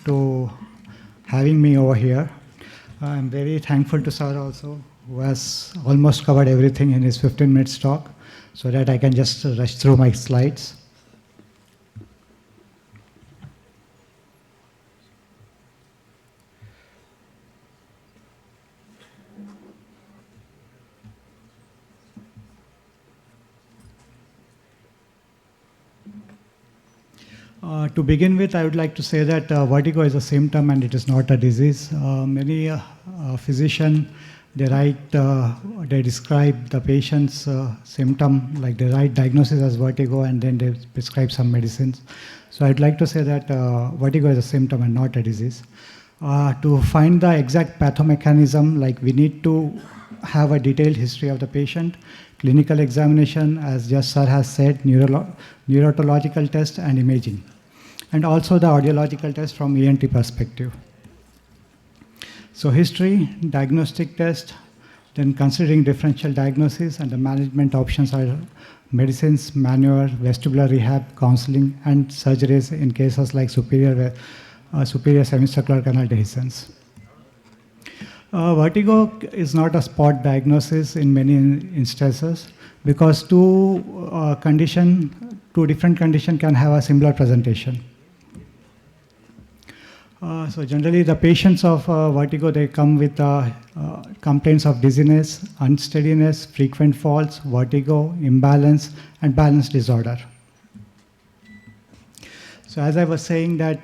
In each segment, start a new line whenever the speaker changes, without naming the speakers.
to having me over here. I'm very thankful to Sir also, who has almost covered everything in his 15 minutes talk, so that I can just rush through my slides. To begin with, I would like to say that vertigo is a symptom and it is not a disease. Many physicians, they describe the patient's symptom, like they write diagnosis as vertigo and then they prescribe some medicines. So I'd like to say that vertigo is a symptom and not a disease. To find the exact pathomechanism, like we need to have a detailed history of the patient, clinical examination, as just Sir has said, neurological test and imaging, and also the audiological test from ENT perspective. So history, diagnostic test, then considering differential diagnosis, and the management options are medicines, manure, vestibular rehab, counseling, and surgeries in cases like superior semicircular canal dehiscence. Vertigo is not a spot diagnosis in many instances because two different conditions can have a similar presentation. So generally the patients of vertigo, they come with complaints of dizziness, unsteadiness, frequent falls, vertigo, imbalance, and balance disorder. So as I was saying that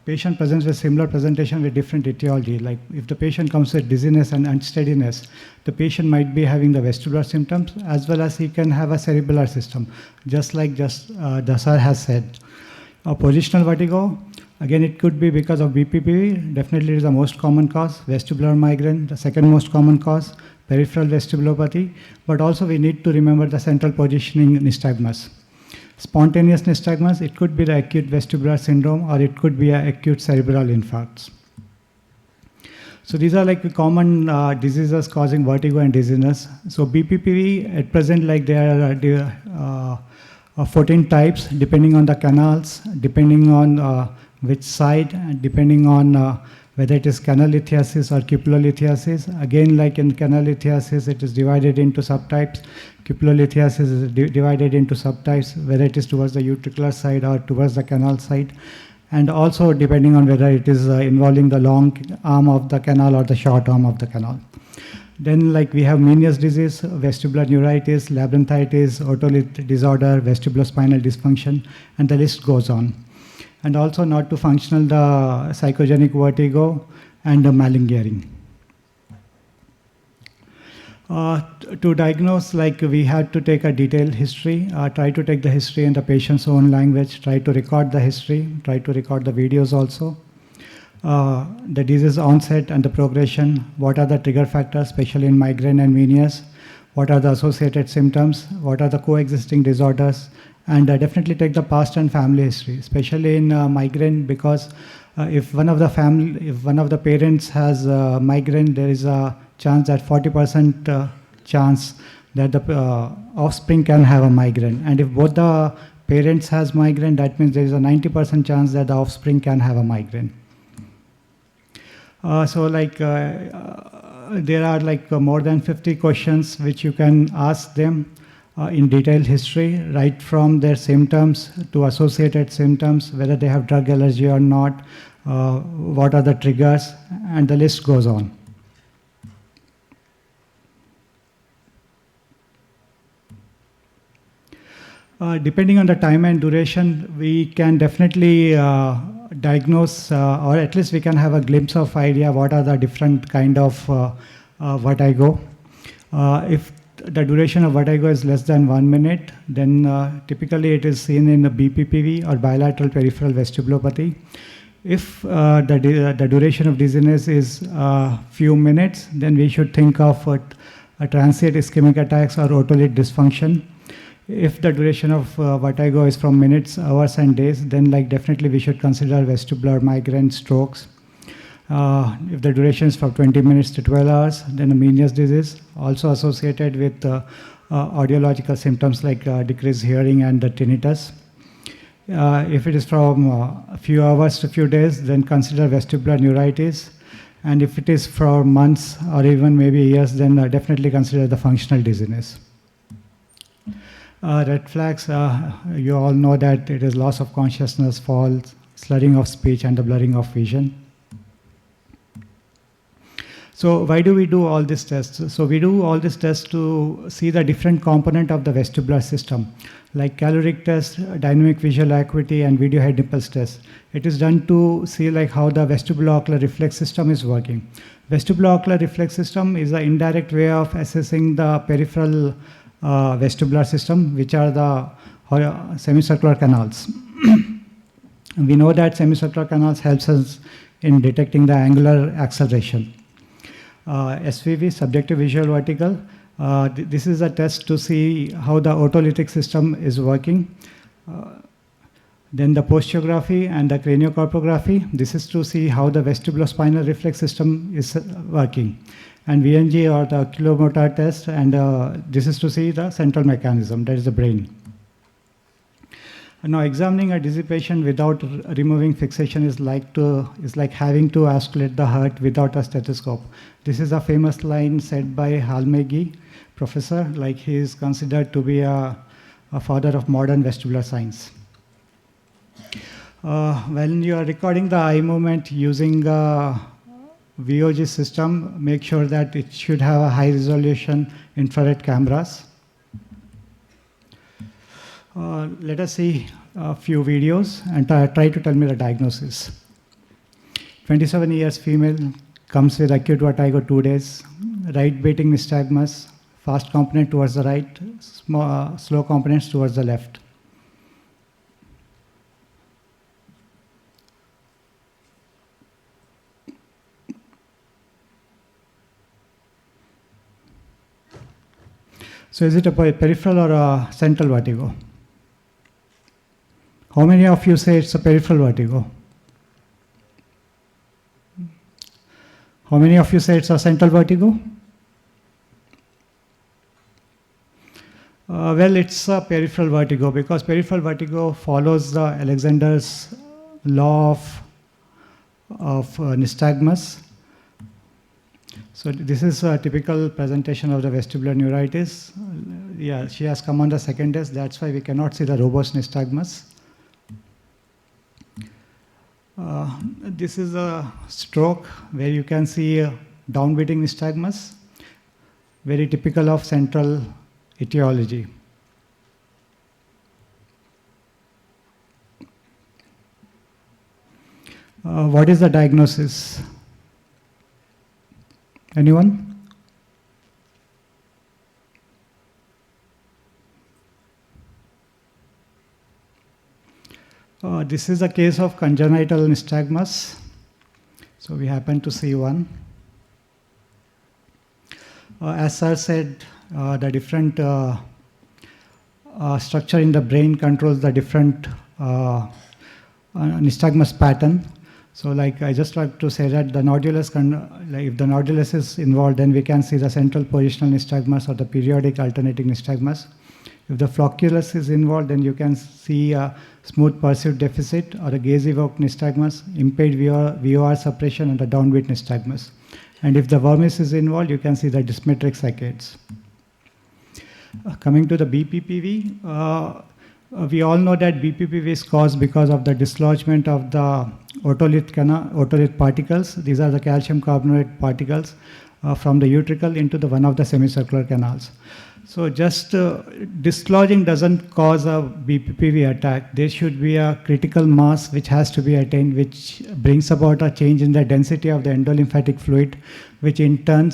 patient presents with similar presentation with different etiology. Like if the patient comes with dizziness and unsteadiness, the patient might be having the vestibular symptoms as well as he can have a cerebellar system, just like the Sir has said. Positional vertigo, again it could be because of BPPV, definitely it is the most common cause, vestibular migraine, the second most common cause, peripheral vestibulopathy, but also we need to remember the central positioning nystagmus. Spontaneous nystagmus, it could be the acute vestibular syndrome or it could be an acute cerebral infarcts. So these are like the common diseases causing vertigo and dizziness. So BPPV, at present, like there are 14 types depending on the canals, depending on which side, and depending on whether it is canal lithiasis or cupulolithiasis. Again, like in canal lithiasis, it is divided into subtypes. Cupulolithiasis is divided into subtypes, whether it is towards the utricular side or towards the canal side. And also depending on whether it is involving the long arm of the canal or the short arm of the canal. Then like we have Meniere's disease, vestibular neuritis, labyrinthitis, otolith disorder, vestibulospinal dysfunction, and the list goes on. And also not to functional, the psychogenic vertigo and the malingering. To diagnose, like we had to take a detailed history, try to take the history in the patient's own language, try to record the history, try to record the videos also. The disease onset and the progression, what are the trigger factors, especially in migraine and Meniere's, what are the associated symptoms, what are the coexisting disorders, and definitely take the past and family history, especially in migraine, because if one of the parents has migraine, there is a chance that 40% chance that the offspring can have a migraine. And if both the parents has migraine, that means there is a 90% chance that the offspring can have a migraine. So like there are like more than 50 questions which you can ask them in detailed history, right from their symptoms to associated symptoms, whether they have drug allergy or not, what are the triggers, and the list goes on. Depending on the time and duration, we can definitely diagnose, or at least we can have a glimpse of idea what are the different kind of vertigo. If the duration of vertigo is less than 1 minute, then typically it is seen in a BPPV or bilateral peripheral vestibulopathy. If the duration of dizziness is few minutes, then we should think of a transient ischemic attacks or otolith dysfunction. If the duration of vertigo is from minutes, hours, and days, then like definitely we should consider vestibular migraine, strokes. If the duration is from 20 minutes to 12 hours, then a Meniere's disease, also associated with audiological symptoms like decreased hearing and the tinnitus. If it is from a few hours to few days, then consider vestibular neuritis. And if it is for months or even maybe years, then definitely consider the functional dizziness. Red flags, you all know that it is loss of consciousness, falls, slurring of speech, and the blurring of vision. So why do we do all these tests? So we do all these tests to see the different component of the vestibular system, like caloric test, dynamic visual acuity, and video head nipples test. It is done to see like how the vestibulo-ocular reflex system is working. Vestibulo-ocular reflex system is an indirect way of assessing the peripheral vestibular system, which are the semicircular canals. We know that semicircular canals helps us in detecting the angular acceleration. SVV, subjective visual vertical, this is a test to see how the otolytic system is working. Then the posturography and the craniocorpography, this is to see how the vestibulospinal reflex system is working. And VNG or the oculomotor test, and this is to see the central mechanism, that is the brain. Now, examining a dizzy patient without removing fixation is like having to auscultate the heart without a stethoscope. This is a famous line said by Halmegi, professor, like he is considered to be a father of modern vestibular science. When you are recording the eye movement using a VOG system, make sure that it should have a high resolution infrared cameras. Let us see a few videos and try to tell me the diagnosis. 27 years female, comes with acute vertigo 2 days, right beating nystagmus, fast component towards the right, slow components towards the left. So is it a peripheral or a central vertigo? How many of you say it's a peripheral vertigo? How many of you say it's a central vertigo? Well, it's a peripheral vertigo because peripheral vertigo follows the Alexander's law of nystagmus. So this is a typical presentation of the vestibular neuritis. Yeah, she has come on the second test. That's why we cannot see the robust nystagmus. This is a stroke where you can see a downbeating nystagmus, very typical of central etiology. What is the diagnosis? Anyone? This is a case of congenital nystagmus. So we happen to see one. As sir said, the different structure in the brain controls the different nystagmus pattern. So like I just like to say that the nodulus, if the nodulus is involved, then we can see the central positional nystagmus or the periodic alternating nystagmus. If the flocculus is involved, then you can see a smooth pursuit deficit or a gaze-evoked nystagmus, impaired VOR suppression, and a downbeat nystagmus. And if the vermis is involved, you can see the dysmetric saccades. Coming to the BPPV, we all know that BPPV is caused because of the dislodgement of the otolith particles. These are the calcium carbonate particles from the utricle into one of the semicircular canals. So just dislodging doesn't cause a BPPV attack. There should be a critical mass which has to be attained, which brings about a change in the density of the endolymphatic fluid, which in turn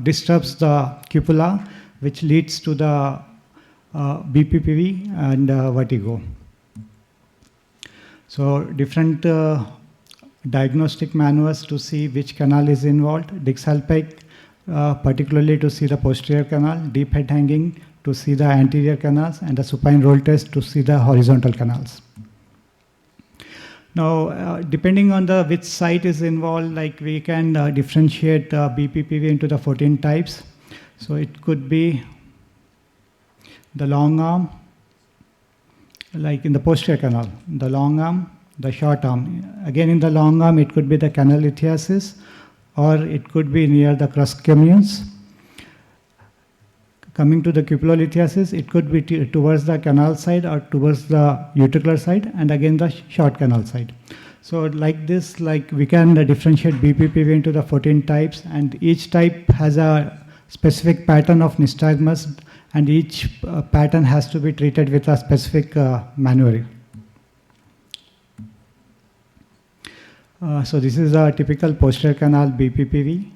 disturbs the cupula, which leads to the BPPV and vertigo. So different diagnostic manuals to see which canal is involved. Dix-Hallpike, particularly to see the posterior canal, deep head hanging to see the anterior canals, and the supine roll test to see the horizontal canals. Now, depending on which site is involved, like we can differentiate BPPV into the 14 types. So it could be the long arm, like in the posterior canal, the long arm, the short arm. Again, in the long arm, it could be the canal lithiasis, or it could be near the crus communes. Coming to the cupulolithiasis, it could be towards the canal side or towards the utricular side, and again the short canal side. So like this, like we can differentiate BPPV into the 14 types, and each type has a specific pattern of nystagmus, and each pattern has to be treated with a specific manual. So this is a typical posterior canal BPPV.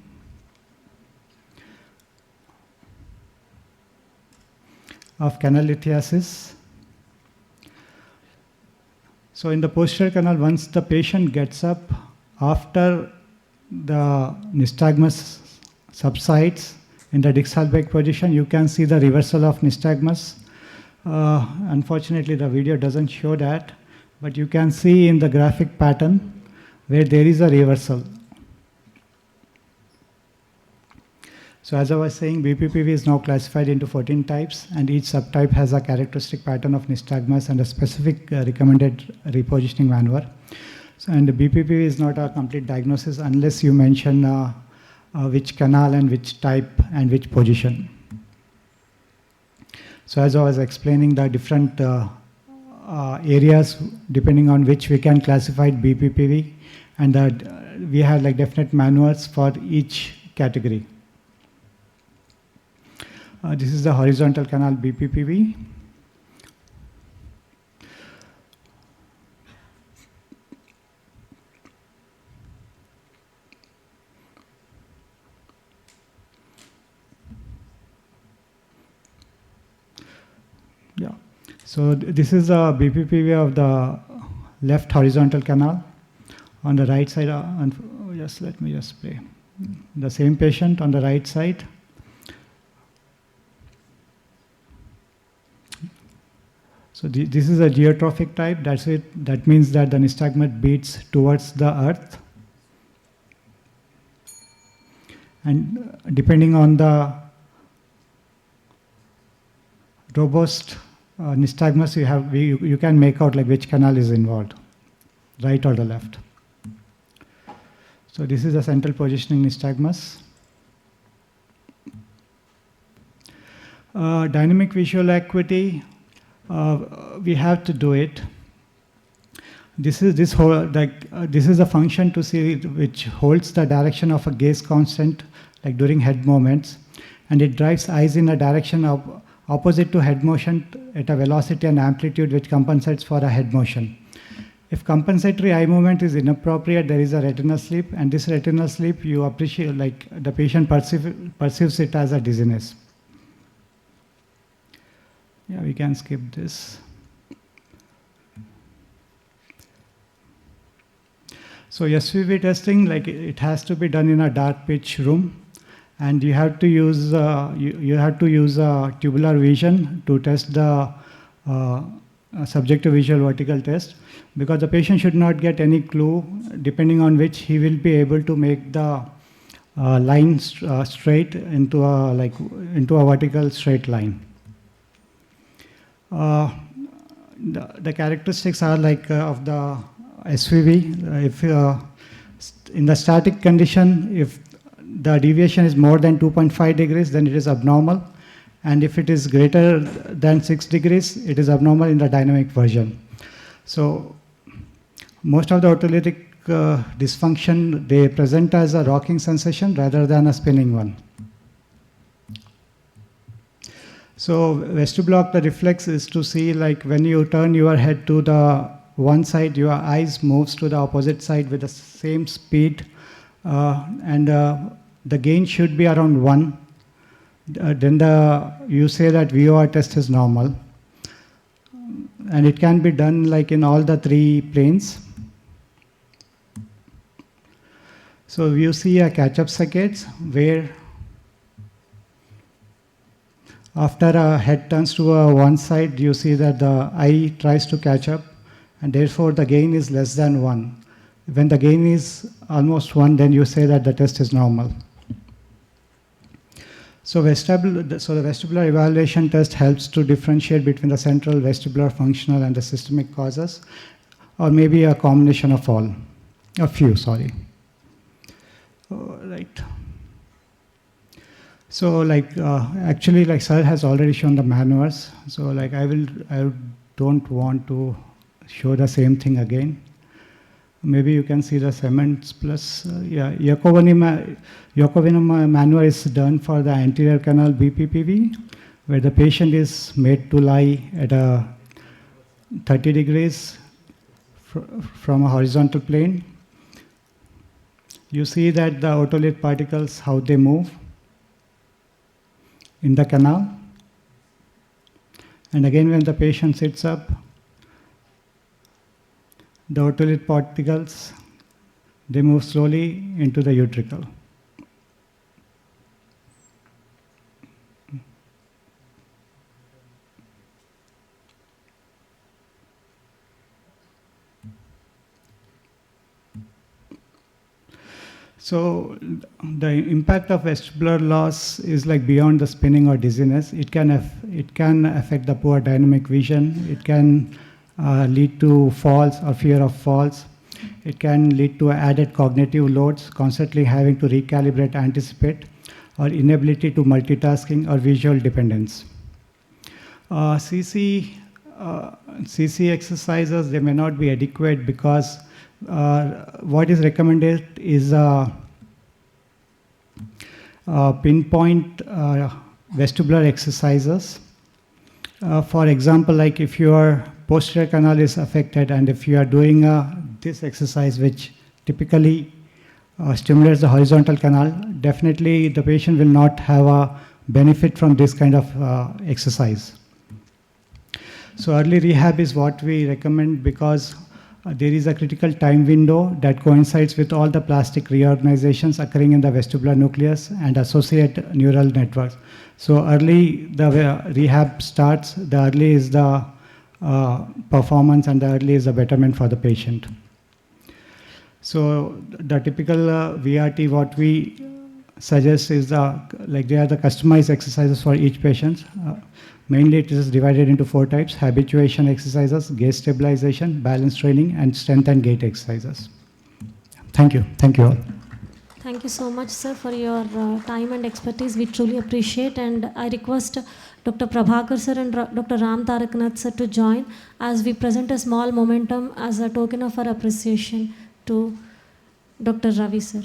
Of canal lithiasis. So in the posterior canal, once the patient gets up, after the nystagmus subsides in the Dix-Hallberg position, you can see the reversal of nystagmus. Unfortunately, the video doesn't show that, but you can see in the graphic pattern where there is a reversal. So as I was saying, BPPV is now classified into 14 types, and each subtype has a characteristic pattern of nystagmus and a specific recommended repositioning maneuver. So, and the BPPV is not a complete diagnosis unless you mention which canal and which type and which position. So as I was explaining, the different areas depending on which we can classify BPPV, and we have like definite manuals for each category. This is the horizontal canal BPPV. Yeah. So this is a BPPV of the left horizontal canal. On the right side, let me just play. The same patient on the right side. So this is a geotrophic type. That's it. That means that the nystagmus beats towards the earth. And depending on the robust nystagmus you can make out like which canal is involved, right or the left. So this is a central positioning nystagmus. Dynamic visual acuity. We have to do it. This is a function to see which holds the direction of a gaze constant, like during head movements, and it drives eyes in a direction of opposite to head motion at a velocity and amplitude which compensates for a head motion. If compensatory eye movement is inappropriate, there is a retinal sleep, and this retinal sleep you appreciate, like the patient perceives it as a dizziness. Yeah, we can skip this. So SVV testing, like it has to be done in a dark pitch room, and you have to use tubular vision to test the subjective visual vertical test, because the patient should not get any clue depending on which he will be able to make the line straight into a vertical straight line. The characteristics are like of the SVV. If in the static condition, if the deviation is more than 2.5 degrees, then it is abnormal, and if it is greater than 6 degrees, it is abnormal in the dynamic version. So most of the otolytic dysfunction, they present as a rocking sensation rather than a spinning one. So vestibule the reflex is to see, like when you turn your head to the one side, your eyes moves to the opposite side with the same speed, and the gain should be around 1. Then you say that VOR test is normal, and it can be done like in all the 3 planes. So you see a catch-up saccades where after a head turns to one side, you see that the eye tries to catch up, and therefore the gain is less than 1. When the gain is almost 1, then you say that the test is normal. So the vestibular evaluation test helps to differentiate between the central vestibular functional and the systemic causes, or maybe a combination of all, a few, sorry. Right. So actually sir has already shown the manuals. So I don't want to show the same thing again. Maybe you can see the cements plus, Jacobini manual is done for the anterior canal BPPV, where the patient is made to lie at a 30 degrees from a horizontal plane. You see that the otolith particles, how they move in the canal. And again, when the patient sits up, the otolith particles, they move slowly into the utricle. So the impact of vestibular loss is beyond the spinning or dizziness. It can affect the poor dynamic vision. It can lead to falls or fear of falls. It can lead to added cognitive loads, constantly having to recalibrate, anticipate, or inability to multitasking or visual dependence. CC exercises, they may not be adequate because what is recommended is pinpoint vestibular exercises. For example, if your posterior canal is affected and if you are doing this exercise, which typically stimulates the horizontal canal, definitely the patient will not have a benefit from this kind of exercise. So early rehab is what we recommend because there is a critical time window that coincides with all the plastic reorganizations occurring in the vestibular nucleus and associate neural networks. So early the rehab starts, the early is the performance and the early is the betterment for the patient. So the typical VRT, what we suggest is they are the customized exercises for each patient. Mainly it is divided into 4 types: habituation exercises, gaze stabilization, balance training, and strength and gait exercises. Thank you. Thank you all.
Thank you so much, sir, for your time and expertise. We truly appreciate, and I request Dr. Prabhakar sir and Dr. Ram Taraknath sir to join as we present a small momentum as a token of our appreciation to Dr. Ravi sir.